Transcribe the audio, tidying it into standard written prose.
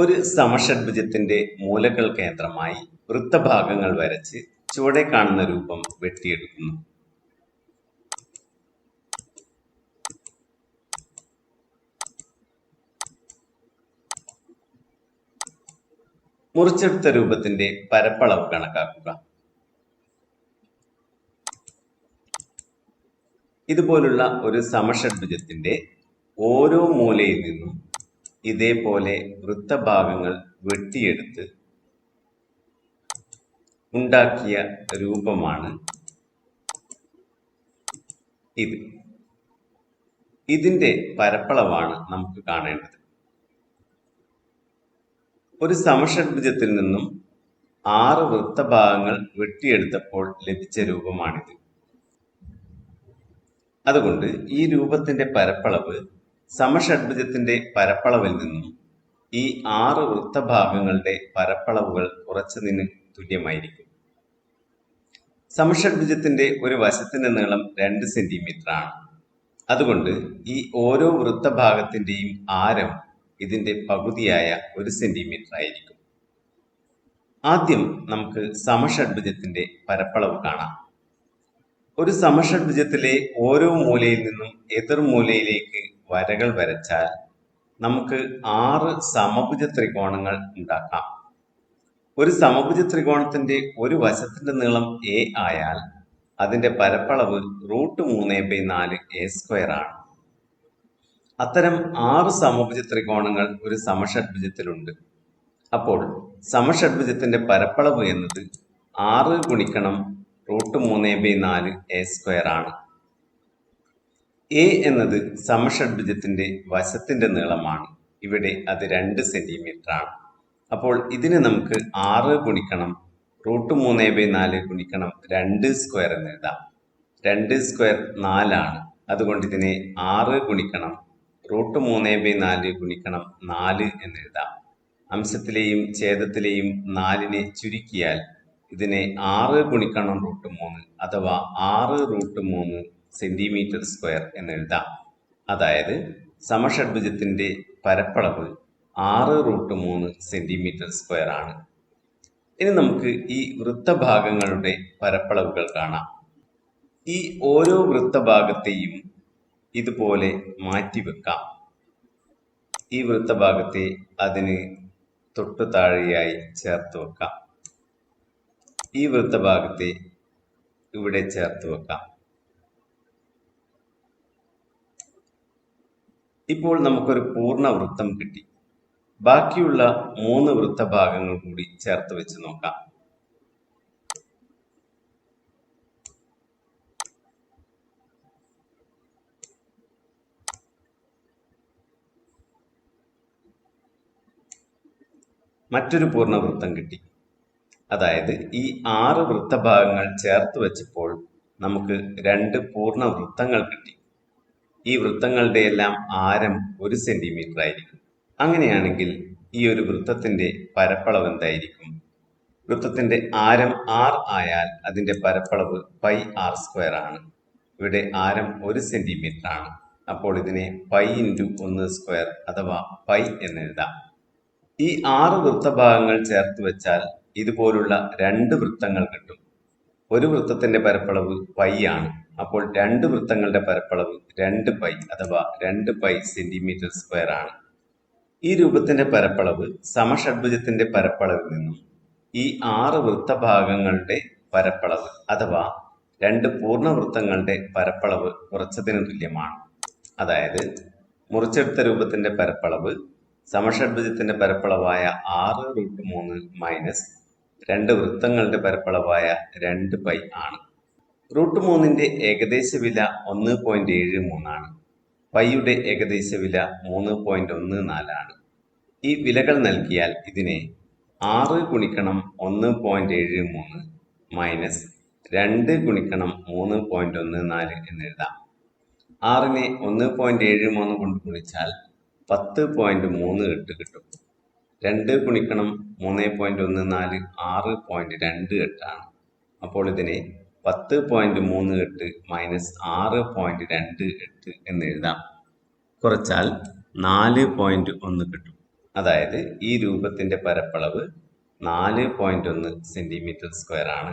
ഒരു സമഷഡ്ഭുജത്തിന്റെ മൂലകൾ കേന്ദ്രമായി വൃത്തഭാഗങ്ങൾ വരച്ച് ചുവടെ കാണുന്ന രൂപം വെട്ടിയെടുക്കുന്നു. മുറിച്ചെടുത്ത രൂപത്തിന്റെ പരപ്പളവ് കണക്കാക്കുക. ഇതുപോലുള്ള ഒരു സമഷഡ്ഭുജത്തിന്റെ ഓരോ മൂലയിൽ നിന്നും ഇതേപോലെ വൃത്തഭാഗങ്ങൾ വെട്ടിയെടുത്ത് ഉണ്ടാക്കിയ രൂപമാണ് ഇത്. ഇതിന്റെ പരപ്പളവാണ് നമുക്ക് കാണേണ്ടത്. ഒരു സമഷഡ്ഭുജത്തിൽ നിന്നും 6 വൃത്തഭാഗങ്ങൾ വെട്ടിയെടുത്തപ്പോൾ ലഭിച്ച രൂപമാണിത്. അതുകൊണ്ട് ഈ രൂപത്തിന്റെ പരപ്പളവ് സമഷഡ്ഭുജത്തിന്റെ പരപ്പളവിൽ നിന്നും ഈ 6 വൃത്തഭാഗങ്ങളുടെ പരപ്പളവുകൾ കുറച്ചതിന് തുല്യമായിരിക്കും. സമഷഡ്ഭുജത്തിന്റെ ഒരു വശത്തിന്റെ നീളം 2 സെന്റിമീറ്റർ ആണ്. അതുകൊണ്ട് ഈ ഓരോ വൃത്തഭാഗത്തിന്റെയും ആരം ഇതിന്റെ പകുതിയായ 1 സെന്റിമീറ്റർ ആയിരിക്കും. ആദ്യം നമുക്ക് സമഷഡ്ഭുജത്തിന്റെ പരപ്പളവ് കാണാം. ഒരു സമഷഡ്ഭുജത്തിലെ ഓരോ മൂലയിൽ നിന്നും എതിർമൂലയിലേക്ക് വരകൾ വരച്ചാൽ നമുക്ക് 6 സമഭുജ ത്രികോണങ്ങൾ ഉണ്ടാക്കാം. ഒരു സമഭുജ ത്രികോണത്തിന്റെ ഒരു വശത്തിന്റെ നീളം a ആയാൽ അതിന്റെ പരപ്പളവ് √3/4a² ആണ്. അത്തരം 6 സമഭുജ ത്രികോണങ്ങൾ ഒരു സമഷഡ്ഭുജത്തിലുണ്ട്. അപ്പോൾ സമഷഡ്ഭുജത്തിന്റെ പരപ്പളവ് എന്നത് 6 ഗുണിക്കണം √3/4a² ആണ്. a എന്നത് സമഷഡ്ഭുജത്തിന്റെ വശത്തിന്റെ നീളമാണ്. ഇവിടെ അത് 2 സെന്റിമീറ്റർ ആണ്. അപ്പോൾ ഇതിനെ നമുക്ക് 6 ഗുണിക്കണം √3/4 ഗുണിക്കണം 2² എന്ന് എഴുതാം. 2² 4 ആണ്. അതുകൊണ്ട് ഇതിനെ 6 ഗുണിക്കണം √3/4 ഗുണിക്കണം 4 എന്ന് എഴുതാം. അംശത്തിലെയും ഛേദത്തിലെയും 4നെ ചുരുക്കിയാൽ ഇതിനെ 6 ഗുണിക്കണം √3 അഥവാ 6√3 സെന്റിമീറ്റർ സ്ക്വയർ എന്ന് എഴുതാം. അതായത് സമഷഡ്ഭുജത്തിന്റെ പരപ്പളവ് 6√3 സെന്റിമീറ്റർ സ്ക്വയർ ആണ്. ഇനി നമുക്ക് ഈ വൃത്തഭാഗങ്ങളുടെ പരപ്പളവുകൾ കാണാം. ഈ ഓരോ വൃത്തഭാഗത്തെയും ഇതുപോലെ മാറ്റിവെക്കാം. ഈ വൃത്തഭാഗത്തെ അതിന് തൊട്ടു താഴെയായി ചേർത്ത് വെക്കാം. ഈ വൃത്തഭാഗത്തെ ഇവിടെ ചേർത്ത് വെക്കാം. ഇപ്പോൾ നമുക്കൊരു പൂർണ്ണ വൃത്തം കിട്ടി. ബാക്കിയുള്ള 3 വൃത്തഭാഗങ്ങൾ കൂടി ചേർത്ത് വെച്ച് നോക്കാം. മറ്റൊരു പൂർണ്ണ വൃത്തം കിട്ടി. അതായത് ഈ 6 വൃത്തഭാഗങ്ങൾ ചേർത്ത് വെച്ചപ്പോൾ നമുക്ക് 2 പൂർണ്ണ വൃത്തങ്ങൾ കിട്ടി. ഈ വൃത്തങ്ങളുടെ എല്ലാം ആരം 1 സെന്റിമീറ്റർ ആയിരിക്കും. അങ്ങനെയാണെങ്കിൽ ഈ ഒരു വൃത്തത്തിന്റെ പരപ്പളവ് എന്തായിരിക്കും? വൃത്തത്തിന്റെ ആരം r ആയാൽ അതിന്റെ പരപ്പളവ് πr² ആണ്. ഇവിടെ ആരം 1 സെന്റിമീറ്റർ ആണ്. അപ്പോൾ ഇതിനെ π × 1² അഥവാ π എന്ന് എഴുതാം. ഈ 6 വൃത്തഭാഗങ്ങൾ ചേർത്ത് വെച്ചാൽ ഇതുപോലുള്ള 2 വൃത്തങ്ങൾ കിട്ടും. ഒരു വൃത്തത്തിന്റെ പരപ്പളവ് π ആണ്. അപ്പോൾ 2 വൃത്തങ്ങളുടെ പരപ്പളവ് 2π അഥവാ 2π സെന്റിമീറ്റർ സ്ക്വയർ ആണ്. ഈ രൂപത്തിന്റെ പരപ്പളവ് സമഷഡ്ഭുജത്തിന്റെ പരപ്പളവിൽ നിന്നും ഈ 6 വൃത്തഭാഗങ്ങളുടെ പരപ്പളവ് അഥവാ 2 പൂർണ്ണവൃത്തങ്ങളുടെ പരപ്പളവ് കുറച്ചതിന് തുല്യമാണ്. അതായത് മുറിച്ചെടുത്ത രൂപത്തിന്റെ പരപ്പളവ് സമഷഡ്ഭുജത്തിന്റെ പരപ്പളവായ 6√3 മൈനസ് 2 വൃത്തങ്ങളുടെ പരപ്പളവായ 2π ആണ്. √3ന്റെ ഏകദേശ വില 1.73 ആണ്. പൈയുടെ ഏകദേശ വില 3.14 ആണ്. ഈ വിലകൾ നൽകിയാൽ ഇതിനെ 6 ഗുണിക്കണം 1.73 മൈനസ് 2 ഗുണിക്കണം 3.14 എന്ന് എഴുതാം. 6നെ 1.73 കൊണ്ട് ഗുണിച്ചാൽ 10.38 കിട്ടും. 2 ഗുണിക്കണം 3.14 6.28 ആണ്. അപ്പോൾ ഇതിനെ 10.38 മൈനസ് 6.28 എന്ന് എഴുതാം. കുറച്ചാൽ 4.1 കിട്ടും. അതായത് ഈ രൂപത്തിൻ്റെ പരപ്പളവ് 4.1 സെൻറ്റിമീറ്റർ സ്ക്വയർ ആണ്.